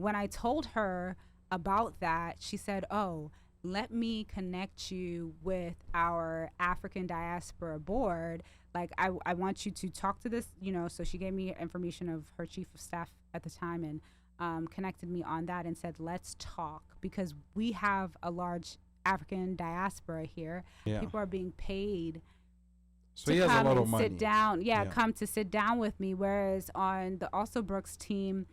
when I told her about that, she said, "Oh, let me connect you with our African Diaspora Board. Like, I want you to talk to this, you know." So she gave me information of her chief of staff at the time and connected me on that and said, let's talk, because we have a large African diaspora here. Yeah. People are being paid So to he has a come lot and of money. sit down. Yeah. Come to sit down with me. Whereas on the Alsobrooks team,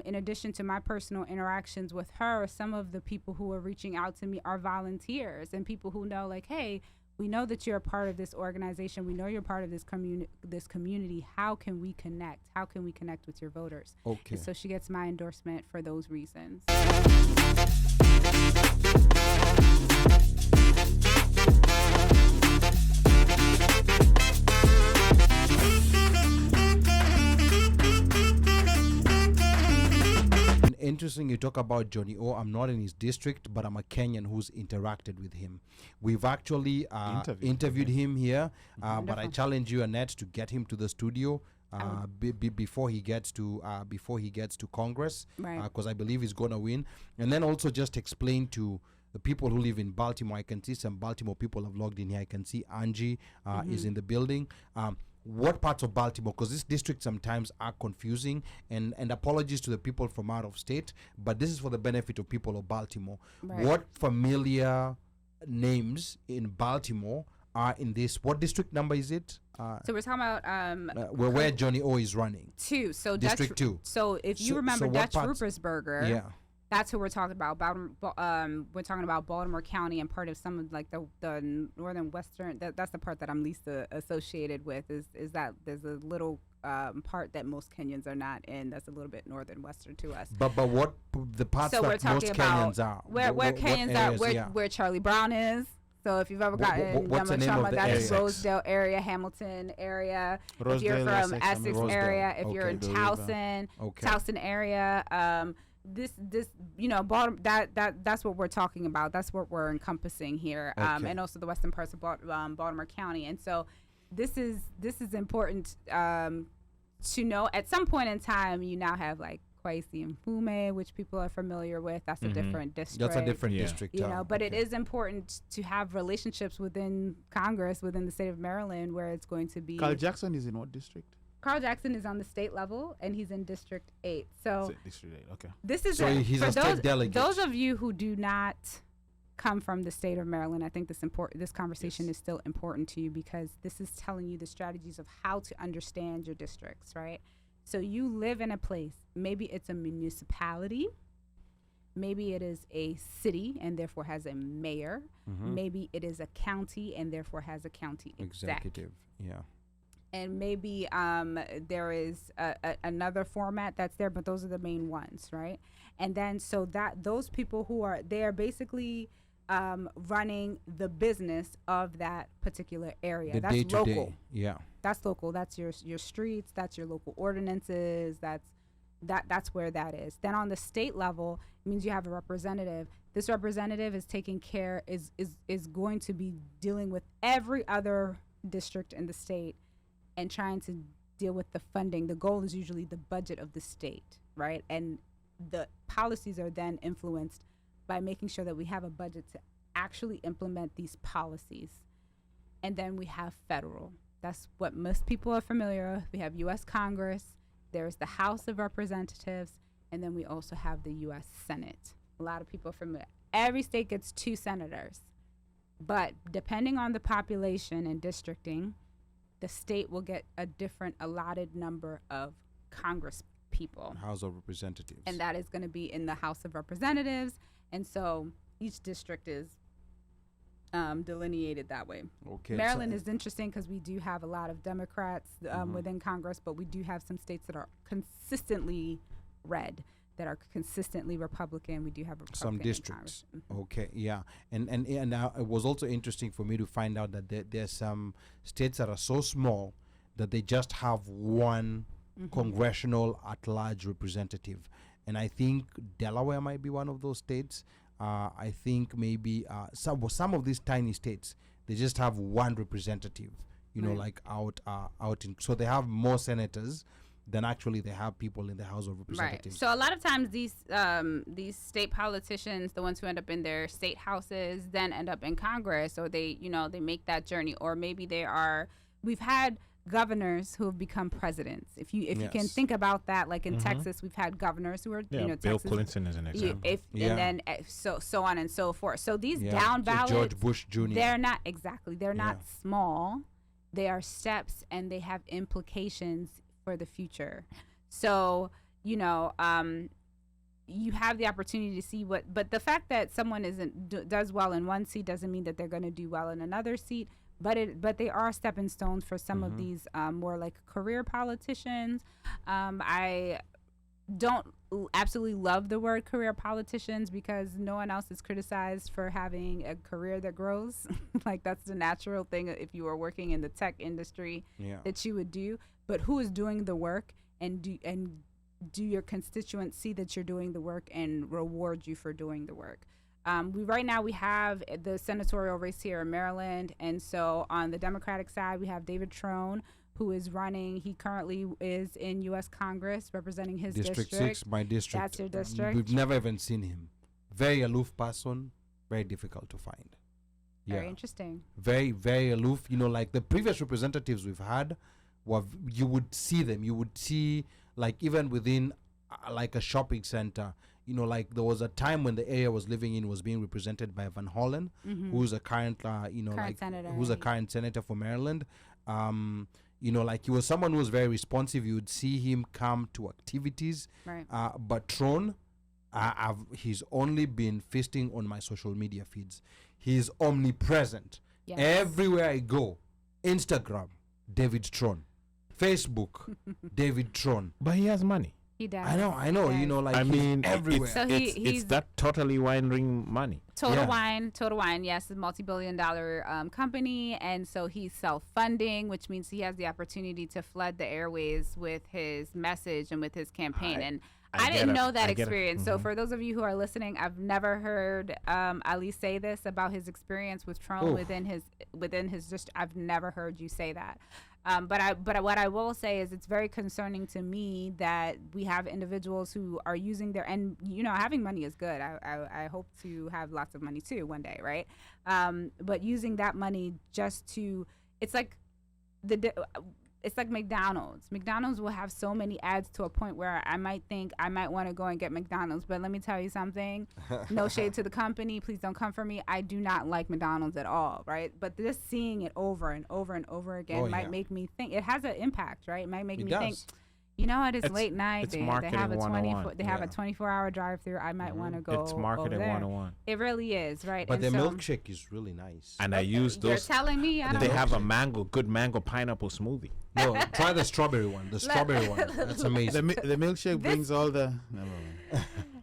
in addition to my personal interactions with her, some of the people who are reaching out to me are volunteers and people who know, like, hey, we know that you're a part of this organization. We know you're part of this community. How can we connect? How can we connect with your voters? Okay. And so she gets my endorsement for those reasons. Interesting you talk about Johnny O. I'm not in his district, but I'm a Kenyan who's interacted with him. We've actually interviewed him here, but I Wonderful. challenge you, Annette, to get him to the studio before he gets to Congress, Right. because I believe he's going to win. And then also just explain to the people who live in Baltimore. I can see some Baltimore people have logged in here. I can see Angie is in the building. What parts of Baltimore, because this district sometimes are confusing, and apologies to the people from out of state, but this is for the benefit of people of Baltimore. Right. What familiar names in Baltimore are in this? What district number is it? So we're talking about Where Johnny O is running. 2. So District 2. So if you So remember what Dutch parts- Rupersberger, Yeah. that's who we're talking about. We're talking about Baltimore County and part of some of like the northern western. That's the part that I'm least associated with. Is that there's a little part that most Kenyans are not in. That's a little bit northern western to us. But what the parts So we're that talking most about Kenyans are? where What Kenyans areas? are, Yeah. where Charlie Brown is. So if you've ever gotten what's the name of the that's areas? Rosedale area, Hamilton area. If you're Rosedale, from Essex, Essex Rosedale. area, if you're Okay. in The river. Towson, Okay. Towson area, this you know, that's what we're talking about. That's what we're encompassing here, Okay. and also the western parts of Baltimore County. And so this is important to know. At some point in time, you now have like Kwesi and Fume, which people are familiar with. That's a different district. That's a different Yeah. district. You know, but it okay. is important to have relationships within Congress, within the state of Maryland, where it's going to be. Carl Jackson is in what district? Carl Jackson is on the state level, and he's in District 8. So District 8. Okay. this is So he's for a state delegate. Those of you who do not come from the state of Maryland, I think this conversation is still important to you, because this is telling you the strategies of how to understand your districts, right? So you live in a place, maybe it's a municipality, maybe it is a city and therefore has a mayor, maybe it is a county and therefore has a county Executive. Yeah. and maybe there is another format that's there, but those are the main ones, right? And then so that those people who are there basically running the business of that particular area. The That's day-to-day. local. Yeah. That's local. That's your streets. That's your local ordinances. That's where that is. Then on the state level, it means you have a representative. This representative is taking care is going to be dealing with every other district in the state and trying to deal with the funding. The goal is usually the budget of the state, right? And the policies are then influenced by making sure that we have a budget to actually implement these policies. And then we have federal. That's what most people are familiar with. We have U.S. Congress, there's the House of Representatives, and then we also have the U.S. Senate. A lot of people are familiar. Every state gets 2 senators, but depending on the population and districting, the state will get a different allotted number of Congress people. House of Representatives. And that is going to be in the House of Representatives. And so each district is delineated that way. Okay. Maryland is interesting because we do have a lot of Democrats within Congress, but we do have some states that are consistently red, that are consistently Republican. We do have Republican some in districts. Congress. Okay, yeah, and it was also interesting for me to find out that there's some states that are so small that they just have one congressional at-large representative, and I think Delaware might be one of those states. I think maybe some of these tiny states, they just have one representative. You know, Right. like out in. So they have more senators, than actually they have people in the House of Right. Representatives. So a lot of times these state politicians, the ones who end up in their state houses, then end up in Congress, or they make that journey, or maybe we've had governors who have become presidents. If you can Yes. think about that, like in Texas, we've had governors who are Bill Texas, Clinton is an example. and then so on and so forth. So these down ballots, George Bush Jr. they're not exactly. They're not Yeah. small. They are steps, and they have implications for the future. So you have the opportunity to see but the fact that someone does well in one seat doesn't mean that they're going to do well in another seat. But they are stepping stones for some of these more like career politicians. I don't absolutely love the word career politicians because no one else is criticized for having a career that grows. Like that's the natural thing if you are working in the tech industry that you would do. But who is doing the work, and do your constituents see that you're doing the work and reward you for doing the work? Right now we have the senatorial race here in Maryland, and so on the Democratic side we have David Trone, who is running. He currently is in U.S. Congress representing his district. 6, my district. That's your district. We've never even seen him. Very aloof person, very difficult to find. Very interesting. Very, very aloof. Like the previous representatives we've had, you would see them. You would see, like, even within like a shopping center, like there was a time when the area was living in was being represented by Van Hollen, who's a current senator, who's a current senator for Maryland. Like he was someone who was very responsive. You would see him come to activities. Right. But Tron, he's only been feasting on my social media feeds. He's omnipresent. Yes. Everywhere I go, Instagram, David Tron. Facebook, David Tron. But he has money. He does. I know. Yes. I mean, everywhere. So it's that totally wine money. Total Wine, yes, a multi-billion-dollar company, and so he's self-funding, which means he has the opportunity to flood the airways with his message and with his campaign. I didn't know that experience. So for those of you who are listening, I've never heard Ali say this about his experience with Trump within his just. I've never heard you say that. But what I will say is it's very concerning to me that we have individuals who are using having money is good. I hope to have lots of money too one day, right? But using that money just to, it's like McDonald's. McDonald's will have so many ads to a point where I might think I might want to go and get McDonald's. But let me tell you something. No shade to the company. Please don't come for me. I do not like McDonald's at all, right? But just seeing it over and over and over again might make me think. It has an impact, right? It might make me think, you know what, it's late night. They have a 24-hour drive-through. I might want to go. It's marketing 101. It really is, right? But the milkshake is really nice. And I use those. You're telling me? They have a good mango pineapple smoothie. No, try the strawberry one. The strawberry one. That's amazing. The milkshake brings all the.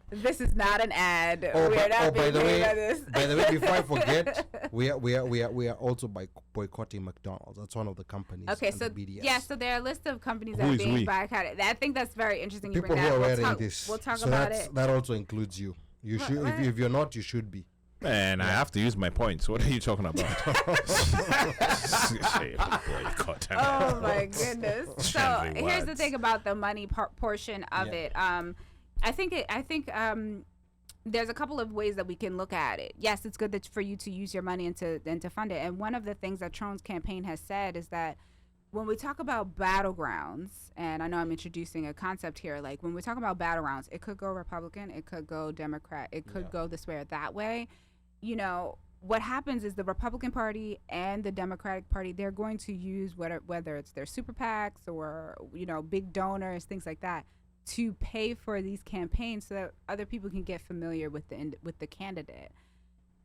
This is not an ad. By the way, before I forget, we are also boycotting McDonald's. That's one of the companies. Okay, so BDS. So there are a list of companies that are being boycotted. I think that's very interesting. People who are wearing this. We'll talk so about it. That also includes you. You should. If you're not, you should be. Man, I have to use my points. What are you talking about? Oh my goodness. So here's the thing about the money portion of it. I think there's a couple of ways that we can look at it. Yes, it's good for you to use your money and to fund it. And one of the things that Trone's campaign has said is that when we talk about battlegrounds, and I know I'm introducing a concept here, like when we talk about battlegrounds, it could go Republican, it could go Democrat, it could go this way or that way. What happens is the Republican Party and the Democratic Party, they're going to use whether it's their super PACs or, big donors, things like that, to pay for these campaigns so that other people can get familiar with the candidate.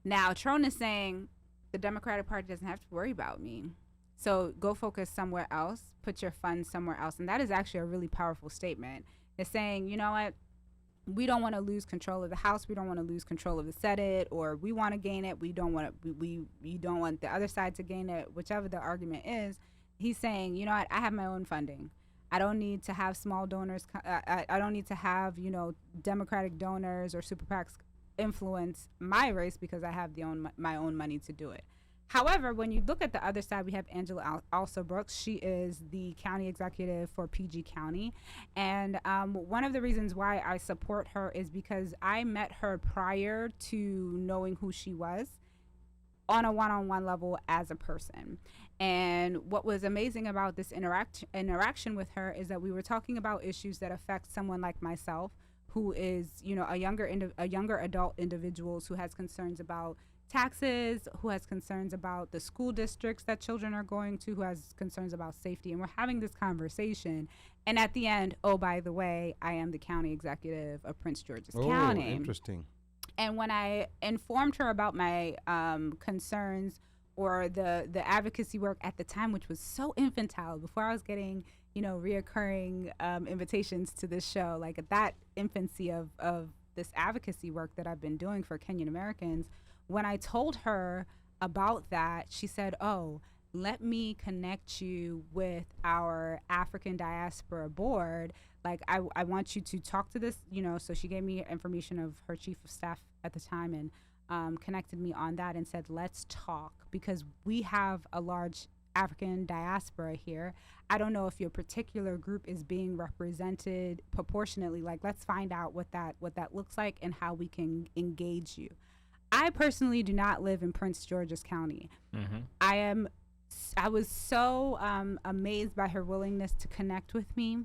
Now, Trone is saying the Democratic Party doesn't have to worry about me. So go focus somewhere else, put your funds somewhere else. And that is actually a really powerful statement. It's saying, you know what? We don't want to lose control of the House. We don't want to lose control of the Senate, or we want to gain it. We don't want we don't want the other side to gain it, whichever the argument is. He's saying, you know what? I have my own funding. I don't need to have small donors. I don't need to have, Democratic donors or super PACs influence my race because I have my own money to do it. However, when you look at the other side, we have Angela Alsobrooks. She is the county executive for PG County. And one of the reasons why I support her is because I met her prior to knowing who she was on a one-on-one level as a person. And what was amazing about this interaction with her is that we were talking about issues that affect someone like myself, who is, a younger adult individuals who has concerns about taxes, who has concerns about the school districts that children are going to, who has concerns about safety. And we're having this conversation. And at the end, oh, by the way, I am the county executive of Prince George's County. Oh, interesting. And when I informed her about my concerns or the advocacy work at the time, which was so infantile, before I was getting, reoccurring invitations to this show, like at that infancy of this advocacy work that I've been doing for Kenyan Americans, when I told her about that, she said, oh, let me connect you with our African Diaspora Board. Like, I want you to talk to this, so she gave me information of her chief of staff at the time and connected me on that and said, let's talk, because we have a large African diaspora here. I don't know if your particular group is being represented proportionately. Like, let's find out what that looks like and how we can engage you. I personally do not live in Prince George's County. Mm-hmm. I was so amazed by her willingness to connect with me,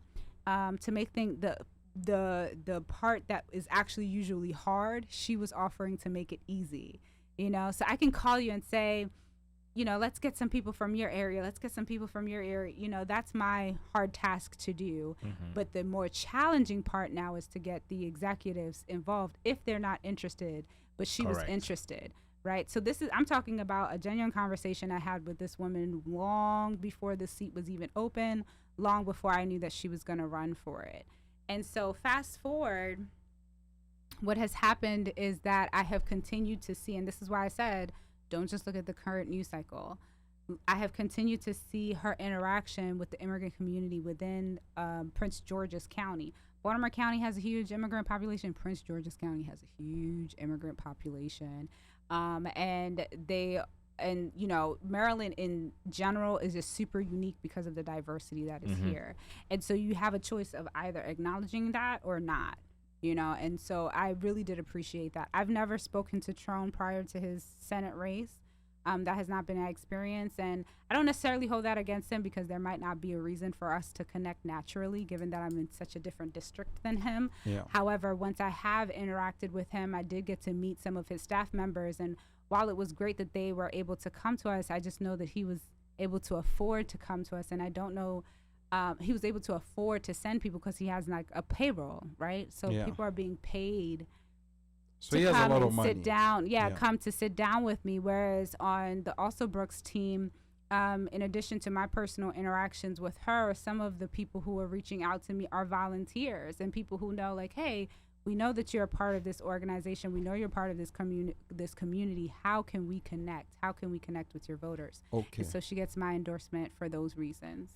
to make the part that is actually usually hard, she was offering to make it easy. So I can call you and say, let's get some people from your area. Let's get some people from your area. That's my hard task to do. Mm-hmm. But the more challenging part now is to get the executives involved if they're not interested. But she was interested, right? So I'm talking about a genuine conversation I had with this woman long before the seat was even open, long before I knew that she was going to run for it. And so fast forward, what has happened is that I have continued to see, and this is why I said, don't just look at the current news cycle. I have continued to see her interaction with the immigrant community within Prince George's County. Baltimore County has a huge immigrant population. Prince George's County has a huge immigrant population. And Maryland in general is just super unique because of the diversity that is here. And so you have a choice of either acknowledging that or not, and so I really did appreciate that. I've never spoken to Trone prior to his Senate race. That has not been my experience, and I don't necessarily hold that against him because there might not be a reason for us to connect naturally, given that I'm in such a different district than him. Yeah. However, once I have interacted with him, I did get to meet some of his staff members, and while it was great that they were able to come to us, I just know that he was able to afford to come to us, and I don't know, he was able to afford to send people because he has like a payroll, right? So people are being paid. So he has a lot of money. Sit down, come to sit down with me. Whereas on the Alsobrooks team, in addition to my personal interactions with her, some of the people who are reaching out to me are volunteers and people who know, like, hey, we know that you're a part of this organization. We know you're part of this community. How can we connect? How can we connect with your voters? Okay. And so she gets my endorsement for those reasons.